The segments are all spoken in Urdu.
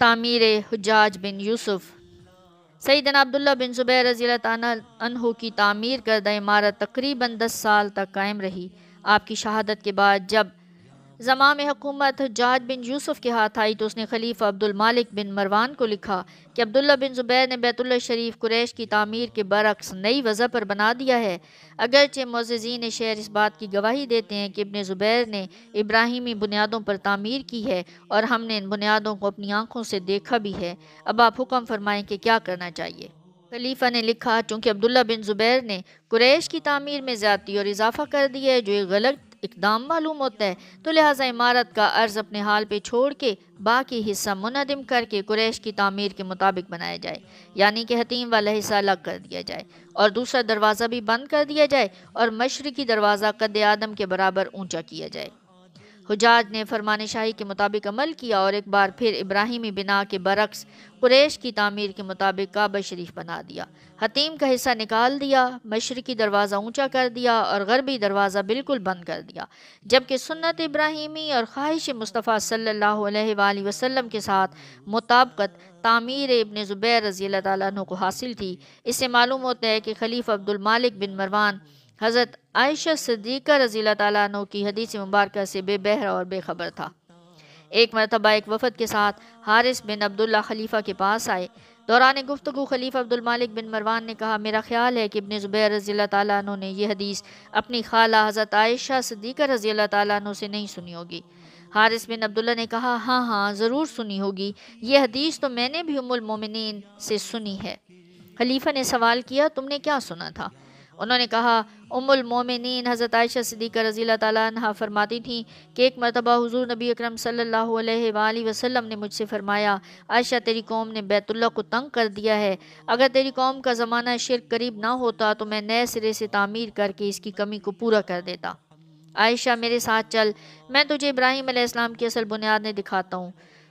تعمیر حجاج بن یوسف۔ سیدنا عبداللہ بن زبیر رضی اللہ تعالیٰ عنہ کی تعمیر کردہ عمارت تقریباً 10 سال تک قائم رہی۔ آپ کی شہادت کے بعد جب زمام حکومت حجاج بن یوسف کے ہاتھ آئی تو اس نے خلیفہ عبد المالک بن مروان کو لکھا کہ عبداللہ بن زبیر نے بیت اللہ شریف قریش کی تعمیر کے برعکس نئی وضع پر بنا دیا ہے۔ اگرچہ معززین شہر اس بات کی گواہی دیتے ہیں کہ ابن زبیر نے ابراہیمی بنیادوں پر تعمیر کی ہے اور ہم نے ان بنیادوں کو اپنی آنکھوں سے دیکھا بھی ہے، اب آپ حکم فرمائیں کہ کیا کرنا چاہیے۔ خلیفہ نے لکھا چونکہ عبداللہ بن زبیر نے قریش کی تعمیر میں زیادتی اور اضافہ کر دیا ہے جو ایک غلط اقدام معلوم ہوتا ہے، تو لہٰذا عمارت کا عرض اپنے حال پہ چھوڑ کے باقی حصہ منہدم کر کے قریش کی تعمیر کے مطابق بنایا جائے، یعنی کہ حتیم والا حصہ الگ کر دیا جائے اور دوسرا دروازہ بھی بند کر دیا جائے اور مشرقی دروازہ قد آدم کے برابر اونچا کیا جائے۔ حجاج نے فرمان شاہی کے مطابق عمل کیا اور ایک بار پھر ابراہیمی بنا کے برعکس قریش کی تعمیر کے مطابق کعبہ شریف بنا دیا، حتیم کا حصہ نکال دیا، مشرقی دروازہ اونچا کر دیا اور غربی دروازہ بالکل بند کر دیا، جبکہ سنت ابراہیمی اور خواہش مصطفیٰ صلی اللہ علیہ وآلہ وسلم کے ساتھ مطابقت تعمیر ابن زبیر رضی اللہ تعالیٰ عنہ کو حاصل تھی۔ اس سے معلوم ہوتا ہے کہ خلیفہ عبد المالک بن مروان حضرت عائشہ صدیقہ رضی اللہ تعالیٰ عنہ کی حدیث مبارکہ سے بے بہرہ اور بے خبر تھا۔ ایک مرتبہ ایک وفد کے ساتھ حارث بن عبداللہ خلیفہ کے پاس آئے۔ دوران گفتگو خلیفہ عبد المالک بن مروان نے کہا میرا خیال ہے کہ ابن زبیر رضی اللہ تعالیٰ عنہ نے یہ حدیث اپنی خالہ حضرت عائشہ صدیقہ رضی اللہ تعالیٰ عنہ سے نہیں سنی ہوگی۔ حارث بن عبداللہ نے کہا ہاں ہاں ضرور سنی ہوگی، یہ حدیث تو میں نے بھی ام المومنین سے سنی ہے۔ خلیفہ نے سوال کیا تم نے کیا سنا تھا؟ انہوں نے کہا ام المومنین حضرت عائشہ صدیقہ رضی اللہ تعالیٰ عنہ فرماتی تھیں کہ ایک مرتبہ حضور نبی اکرم صلی اللہ علیہ وآلہ وسلم نے مجھ سے فرمایا عائشہ تیری قوم نے بیت اللہ کو تنگ کر دیا ہے، اگر تیری قوم کا زمانہ شرک قریب نہ ہوتا تو میں نئے سرے سے تعمیر کر کے اس کی کمی کو پورا کر دیتا۔ عائشہ میرے ساتھ چل، میں تجھے ابراہیم علیہ السلام کی اصل بنیادیں دکھاتا ہوں۔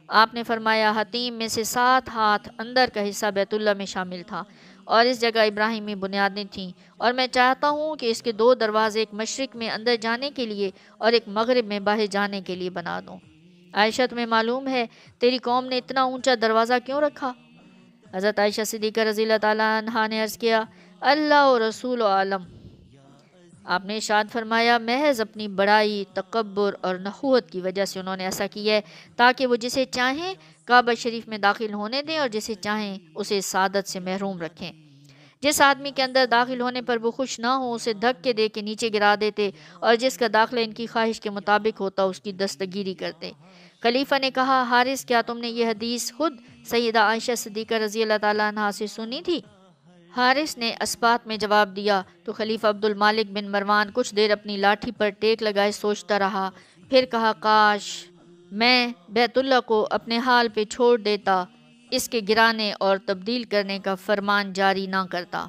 آپ نے فرمایا حتیم میں سے 7 ہاتھ اندر کا حصہ بیت اللہ میں شامل تھا اور اس جگہ ابراہیمی بنیادیں تھیں، اور میں چاہتا ہوں کہ اس کے 2 دروازے ایک مشرق میں اندر جانے کے لیے اور ایک مغرب میں باہر جانے کے لیے بنا دوں۔ عائشہ تمہیں معلوم ہے تیری قوم نے اتنا اونچا دروازہ کیوں رکھا؟ حضرت عائشہ صدیقہ رضی اللہ تعالیٰ عنہا نے عرض کیا اللہ و رسول عالم۔ آپ نے ارشاد فرمایا محض اپنی بڑائی، تکبر اور نخوت کی وجہ سے انہوں نے ایسا کیا ہے تاکہ وہ جسے چاہیں کعبہ شریف میں داخل ہونے دیں اور جسے چاہیں اسے سعادت سے محروم رکھیں۔ جس آدمی کے اندر داخل ہونے پر وہ خوش نہ ہو اسے دھکے دے کے نیچے گرا دیتے اور جس کا داخلہ ان کی خواہش کے مطابق ہوتا اس کی دستگیری کرتے۔ خلیفہ نے کہا حارث کیا تم نے یہ حدیث خود سیدہ عائشہ صدیقہ رضی اللہ تعالیٰ عنہا سے سنی تھی؟ حارث نے اسبات میں جواب دیا تو خلیفہ عبد المالک بن مروان کچھ دیر اپنی لاٹھی پر ٹیک لگائے سوچتا رہا، پھر کہا کاش میں بیت اللہ کو اپنے حال پہ چھوڑ دیتا، اس کے گرانے اور تبدیل کرنے کا فرمان جاری نہ کرتا۔